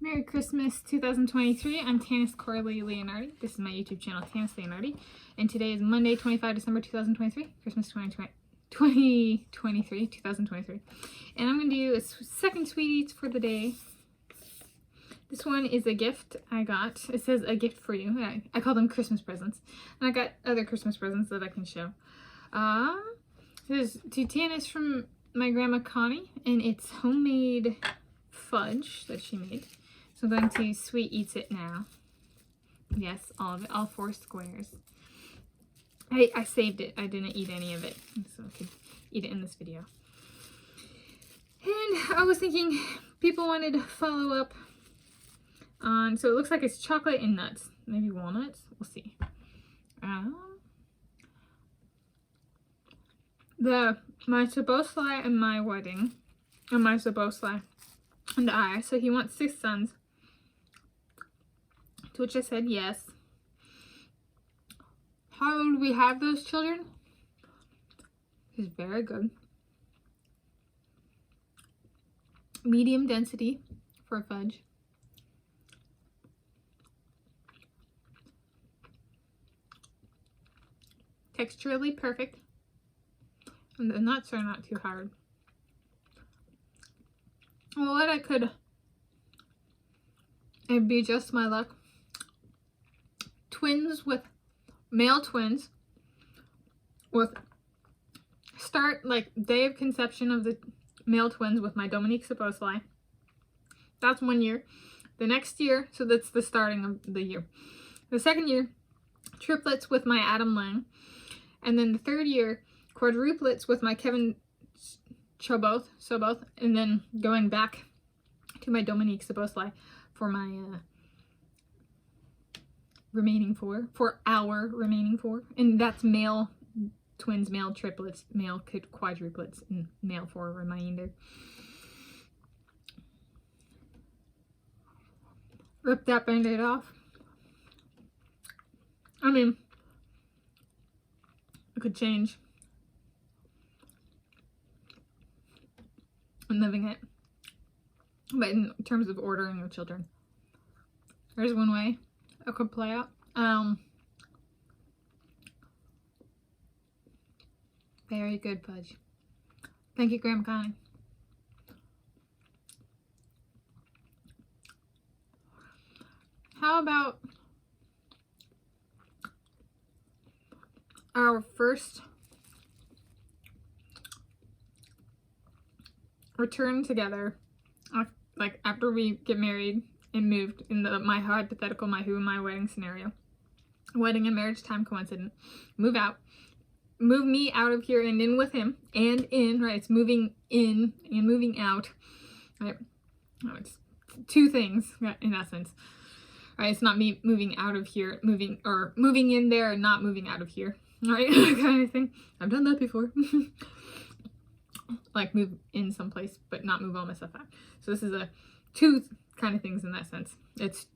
Merry Christmas 2023. I'm Tanis Coralee Leonhardi. This is my YouTube channel, Tanis Leonhardi. And today is Monday, 25 December 2023. Christmas 2023. And I'm going to do a second Sweeties for the day. This one is a gift I got. It says a gift for you. I call them Christmas presents. And I got other Christmas presents that I can show. This is to Tanis from my Grandma Connie. And it's homemade fudge that she made. So I'm going to sweet eats it now. Yes, all of it, all 4 squares. I saved it. I didn't eat any of it, so I could eat it in this video. And I was thinking people wanted to follow up on, so it looks like it's chocolate and nuts. Maybe walnuts? We'll see. My Sabosli and my wedding, and my Sabosli and I, so he wants 6 sons. To which I said yes. How would we have those children? Is very good. Medium density for fudge. Texturally perfect. And the nuts are not too hard. Well, what I could, it'd be just my luck. Twins with male twins with start like day of conception of the male twins with my Dominique Sabosli. That's 1 year. The next year, so that's the starting of the year. The second year, triplets with my Adam Lang. And then the third year, quadruplets with my Kevin Choboth, and then going back to my Dominique Sabosli for my remaining 4, for our remaining 4, and that's male twins, male triplets, male quadruplets, and male 4 remainder. Rip that band-aid off. I mean, it could change in living it, but in terms of ordering your children, there's one way it could play out. Very good fudge. Thank you, Grandma Connie. How about our first return together, like after we get married and moved in my hypothetical, my wedding scenario, wedding and marriage time coincident, move me out of here and in with him, and in, right, it's moving in and moving out, right? Oh, it's 2 things in essence, right? It's not me moving out of here, moving in there and not moving out of here, right? Kind of thing. I've done that before. Like move in someplace but not move all my stuff out. So this is a 2 kind of things in that sense. It's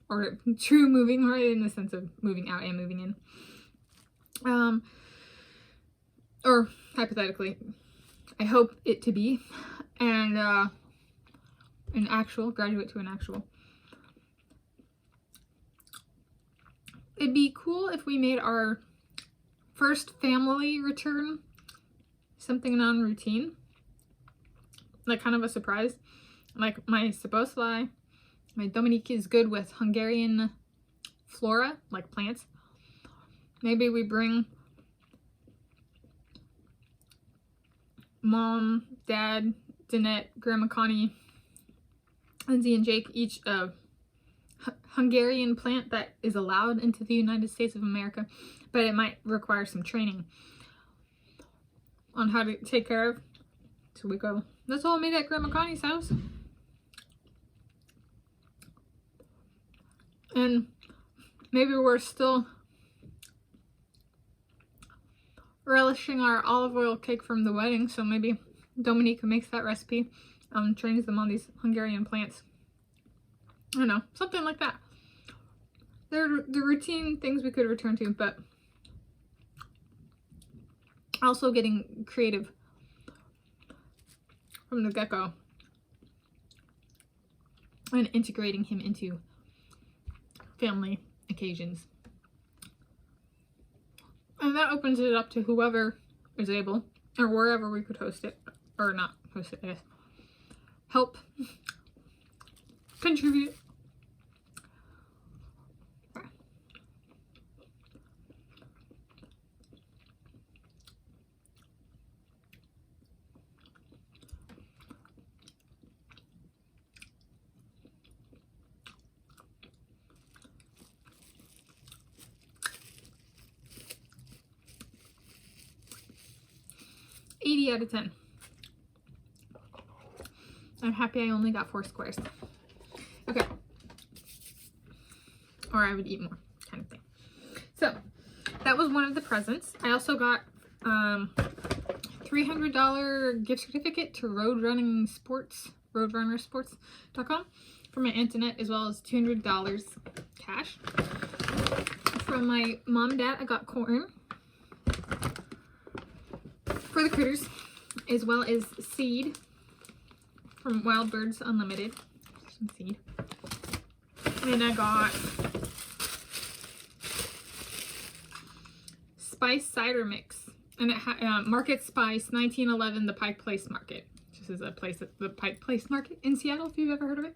or true moving, right, in the sense of moving out and moving in. Or hypothetically, I hope it to be, and an actual, graduate to an actual. It'd be cool if we made our first family return something non-routine, like kind of a surprise. Like my Sabosli, my Dominique is good with Hungarian flora, like plants. Maybe we bring Mom, Dad, Danette, Grandma Connie, Lindsay, and Jake each a Hungarian plant that is allowed into the United States of America, but it might require some training on how to take care of. So we go, that's all made at Grandma Connie's house. And maybe we're still relishing our olive oil cake from the wedding, so maybe Dominique makes that recipe, trains them on these Hungarian plants. I don't know, something like that. They're the routine things we could return to, but also getting creative from the get-go. and integrating him into family occasions. And that opens it up to whoever is able, or wherever we could host it, or not host it, I guess. Help contribute. Out of 10. I'm happy I only got 4 squares. Okay. Or I would eat more, kind of thing. So, that was one of the presents. I also got $300 gift certificate to roadrunnersports.com from my Aunt Danette, as well as $200 cash. From my mom and dad, I got corn for the critters, as well as seed from Wild Birds Unlimited. Some seed. And I got spice cider mix. And it Market Spice 1911, the Pike Place Market. This is a place at the Pike Place Market in Seattle, if you've ever heard of it.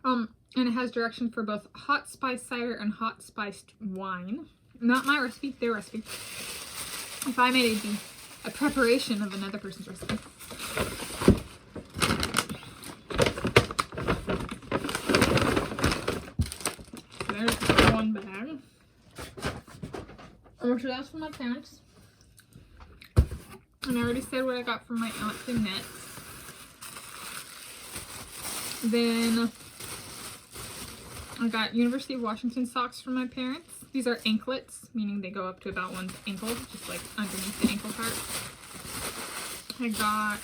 And it has direction for both hot spice cider and hot spiced wine. Not my recipe, their recipe. If I made it, it'd be a preparation of another person's recipe. There's one bag. Which that's from my parents. And I already said what I got from my Aunt Danette. Then I got University of Washington socks from my parents. These are anklets, meaning they go up to about one's ankle, just like underneath the ankle part. I got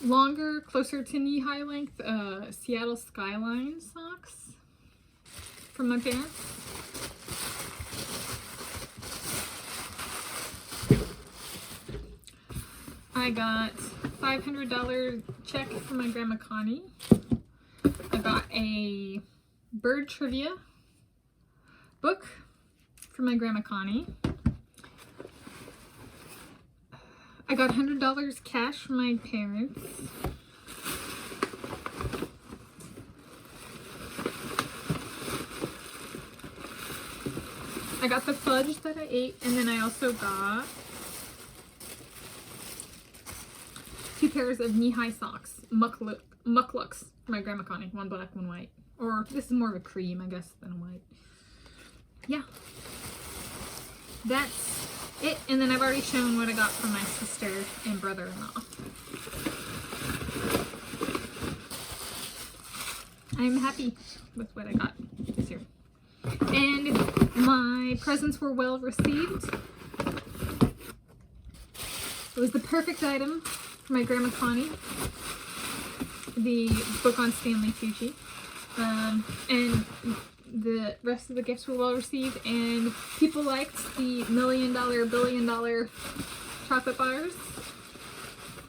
longer, closer to knee-high length, Seattle Skyline socks from my parents. I got $500 check from my Grandma Connie. I got a bird trivia book from my Grandma Connie. I got $100 cash from my parents. I got the fudge that I ate, and then I also got 2 pairs of knee-high socks, mucklucks from my Grandma Connie. One black, one white. Or this is more of a cream, I guess, than a white. Yeah. That's it. And then I've already shown what I got from my sister and brother-in-law. I'm happy with what I got this year. And my presents were well received. It was the perfect item for my Grandma Connie. The book on Stanley Tucci. And the rest of the gifts were well received, and people liked the $1 million, $billion chocolate bars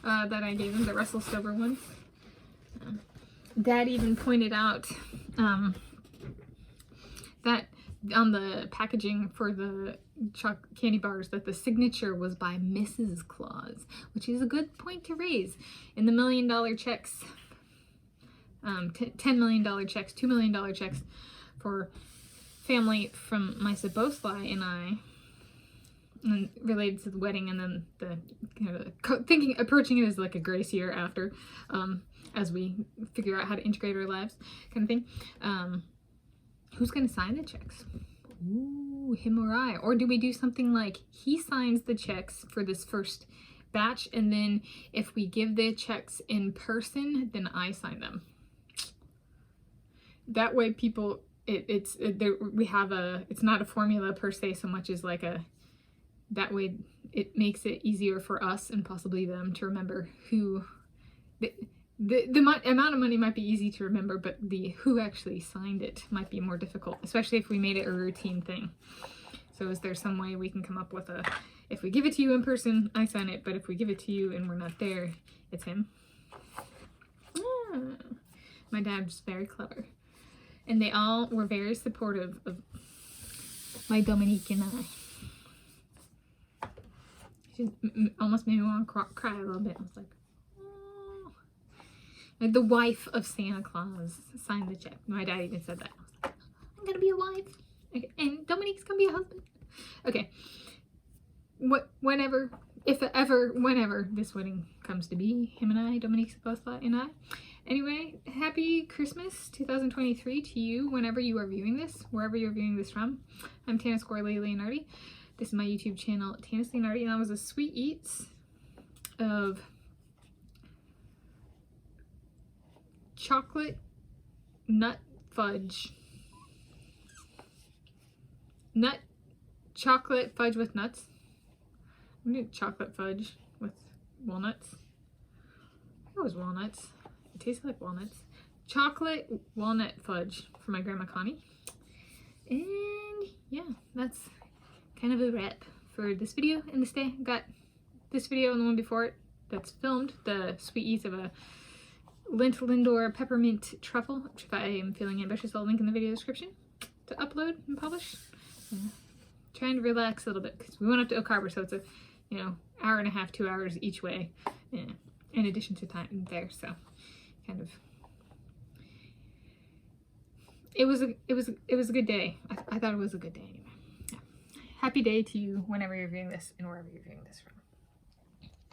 that I gave them, the Russell Stover ones. Dad even pointed out that on the packaging for the candy bars that the signature was by Mrs. Claus, which is a good point to raise. In the $1 million checks, $10 million checks, $2 million checks for family from my Sabosli and I, and related to the wedding, and then the approaching it as like a grace year after, as we figure out how to integrate our lives, kind of thing. Who's gonna sign the checks? Ooh, him or I? Or do we do something like he signs the checks for this first batch, and then if we give the checks in person, then I sign them. That way people, it's not a formula per se so much as like that way it makes it easier for us and possibly them to remember who, the amount of money might be easy to remember, but the who actually signed it might be more difficult, especially if we made it a routine thing. So is there some way we can come up with if we give it to you in person, I sign it, but if we give it to you and we're not there, it's him? My dad's very clever. And they all were very supportive of my Dominique and I. She almost made me want to cry a little bit. I was like, oh. Like the wife of Santa Claus signed the check. My dad even said that. I was like, I'm gonna be a wife. Okay. And Dominique's gonna be a husband. Okay. Whenever this wedding comes to be, him and I, Dominique Supposta and I. Anyway, happy Christmas 2023 to you whenever you are viewing this, wherever you're viewing this from. I'm Tanis Coralee Leonhardi. This is my YouTube channel, Tanis Leonhardi, and that was a sweet eats of chocolate nut fudge. Chocolate fudge with nuts. I'm gonna do chocolate fudge with walnuts. It was walnuts. It tasted like walnuts. Chocolate walnut fudge for my Grandma Connie. And yeah, that's kind of a wrap for this video and this day. I've got this video and the one before it that's filmed, the sweet eats of a lentil lindor peppermint truffle, which if I am feeling ambitious, I'll link in the video description to upload and publish. Trying to relax a little bit because we went up to Oak Harbor, so it's a, you know, hour and a half, 2 hours each way, in addition to time there. So kind of, it was a good day. I thought it was a good day anyway. Yeah. Happy day to you whenever you're viewing this and wherever you're viewing this from.